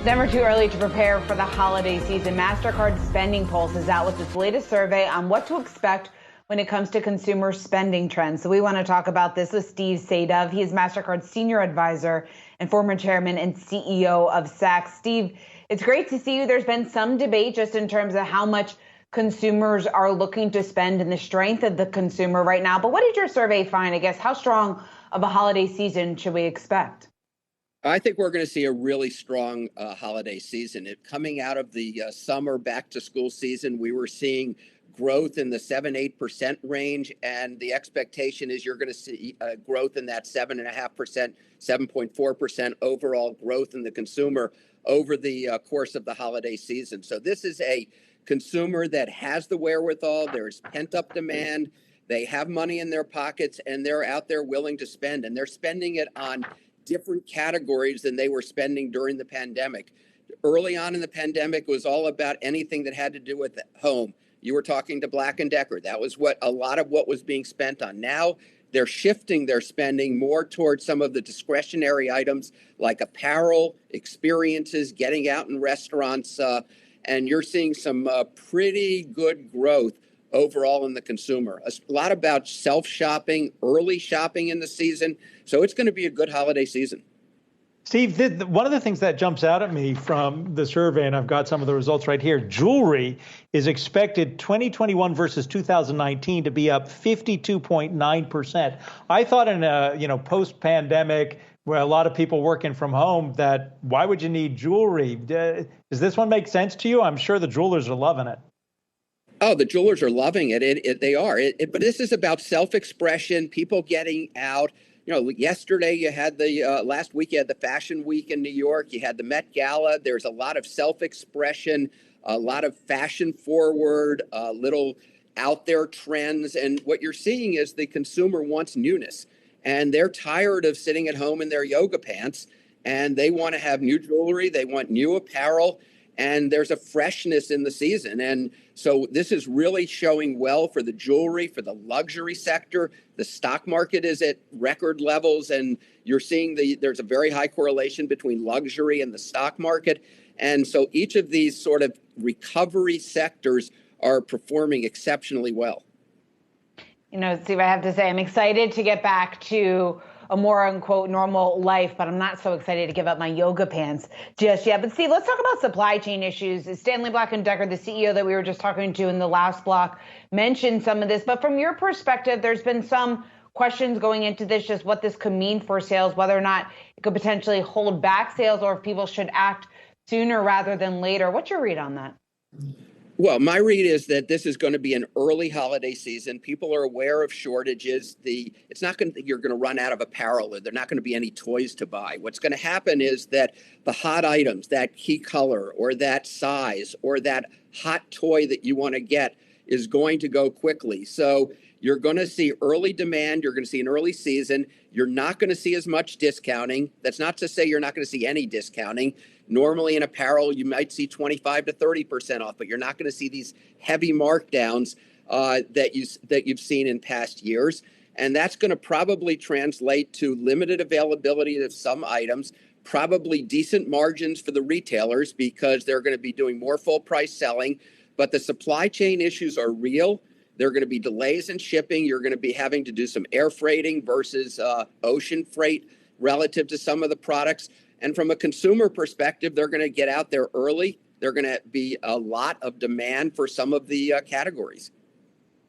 Never too early to prepare for the holiday season. Mastercard SpendingPulse is out with its latest survey on what to expect when it comes to consumer spending trends. So we want to talk about this with Steve Sadove. He is Mastercard Senior Advisor and former Chairman and CEO of Saks. Steve, it's great to see you. There's been some debate just in terms of how much consumers are looking to spend and the strength of the consumer right now. But what did your survey find? I guess, how strong of a holiday season should we expect? I think we're going to see a really strong holiday season. Coming out of the summer back to school season, we were seeing growth in the 7-8% range. And the expectation is you're going to see growth in that 7.5%, 7.4% overall growth in the consumer over the course of the holiday season. So this is a consumer that has the wherewithal. There's pent up demand. They have money in their pockets and they're out there willing to spend, and they're spending it on different categories than they were spending during the pandemic. Early on in the pandemic, it was all about anything that had to do with home. You were talking to Black & Decker. That was what a lot of what was being spent on. Now they're shifting their spending more towards some of the discretionary items like apparel, experiences, getting out in restaurants, and you're seeing some pretty good growth overall in the consumer. A lot about self-shopping, early shopping in the season. So it's going to be a good holiday season. Steve, one of the things that jumps out at me from the survey, and I've got some of the results right here, jewelry is expected 2021 versus 2019 to be up 52.9%. I thought in a post-pandemic where a lot of people working from home, that why would you need jewelry? Does this one make sense to you? I'm sure the jewelers are loving it. Oh, the jewelers are loving it. They are. But this is about self-expression, people getting out. You know, yesterday you had last week you had the Fashion Week in New York. You had the Met Gala. There's a lot of self-expression, a lot of fashion forward, little out there trends. And what you're seeing is the consumer wants newness, and they're tired of sitting at home in their yoga pants, and they want to have new jewelry. They want new apparel. And there's a freshness in the season. And so this is really showing well for the jewelry, for the luxury sector. The stock market is at record levels, and you're seeing there's a very high correlation between luxury and the stock market. And so each of these sort of recovery sectors are performing exceptionally well. You know, Steve, I have to say, I'm excited to get back to a more, unquote, normal life, but I'm not so excited to give up my yoga pants just yet. But Steve, let's talk about supply chain issues. Stanley Black & Decker, the CEO that we were just talking to in the last block, mentioned some of this. But from your perspective, there's been some questions going into this, just what this could mean for sales, whether or not it could potentially hold back sales or if people should act sooner rather than later. What's your read on that? Well, my read is that this is going to be an early holiday season. People are aware of shortages. It's not going to, you're going to run out of apparel, or there are not going to be any toys to buy. What's going to happen is that the hot items, that key color or that size or that hot toy that you want to get is going to go quickly. So you're going to see early demand. You're going to see an early season. You're not going to see as much discounting. That's not to say you're not going to see any discounting. Normally in apparel, you might see 25 to 30% off, but you're not going to see these heavy markdowns that you've seen in past years. And that's going to probably translate to limited availability of some items, probably decent margins for the retailers because they're going to be doing more full price selling. But the supply chain issues are real. There are going to be delays in shipping. You're going to be having to do some air freighting versus ocean freight relative to some of the products. And from a consumer perspective, they're going to get out there early. They're going to be a lot of demand for some of the categories.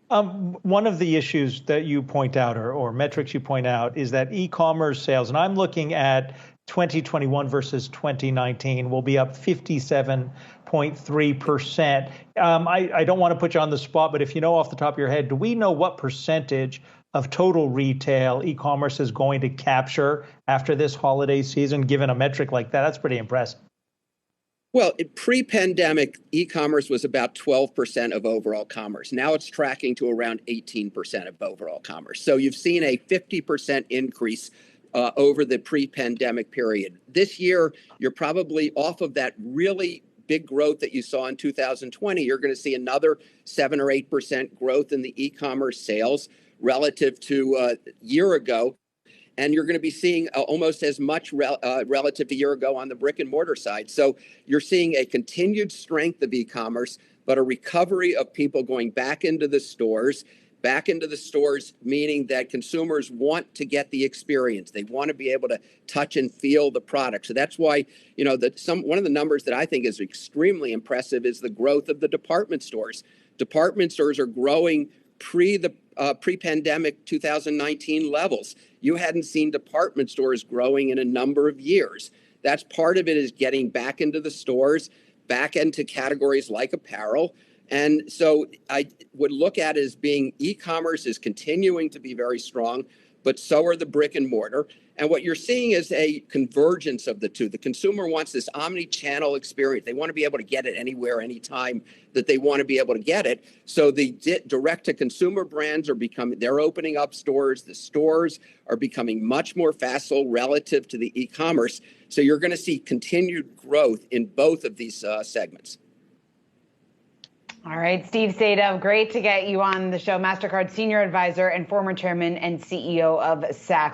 One of the issues that you point out or metrics you point out is that e-commerce sales, and I'm looking at 2021 versus 2019, will be up 57.3%. I don't want to put you on the spot, but if you know off the top of your head, do we know what percentage of total retail e-commerce is going to capture after this holiday season? Given a metric like that, that's pretty impressive. Well, pre-pandemic, e-commerce was about 12% of overall commerce. Now it's tracking to around 18% of overall commerce. So you've seen a 50% increase over the pre-pandemic period. This year, you're probably off of that really big growth that you saw in 2020. You're going to see another 7 or 8% growth in the e-commerce sales relative to a year ago. and you're going to be seeing almost as much relative to a year ago on the brick and mortar side. So you're seeing a continued strength of e-commerce, but a recovery of people going back into the stores. Back into the stores, meaning that consumers want to get the experience. They want to be able to touch and feel the product. So that's why, one of the numbers that I think is extremely impressive is the growth of the department stores. Department stores are growing pre-pandemic 2019 levels. You hadn't seen department stores growing in a number of years. That's part of it, is getting back into the stores, back into categories like apparel. And so I would look at it as being e-commerce is continuing to be very strong, but so are the brick and mortar. And what you're seeing is a convergence of the two. The consumer wants this omni-channel experience. They want to be able to get it anywhere, anytime that they want to be able to get it. So the direct-to-consumer brands they're opening up stores. The stores are becoming much more facile relative to the e-commerce. So you're going to see continued growth in both of these segments. All right, Steve Sadove, great to get you on the show. Mastercard Senior Advisor and former Chairman and CEO of Saks.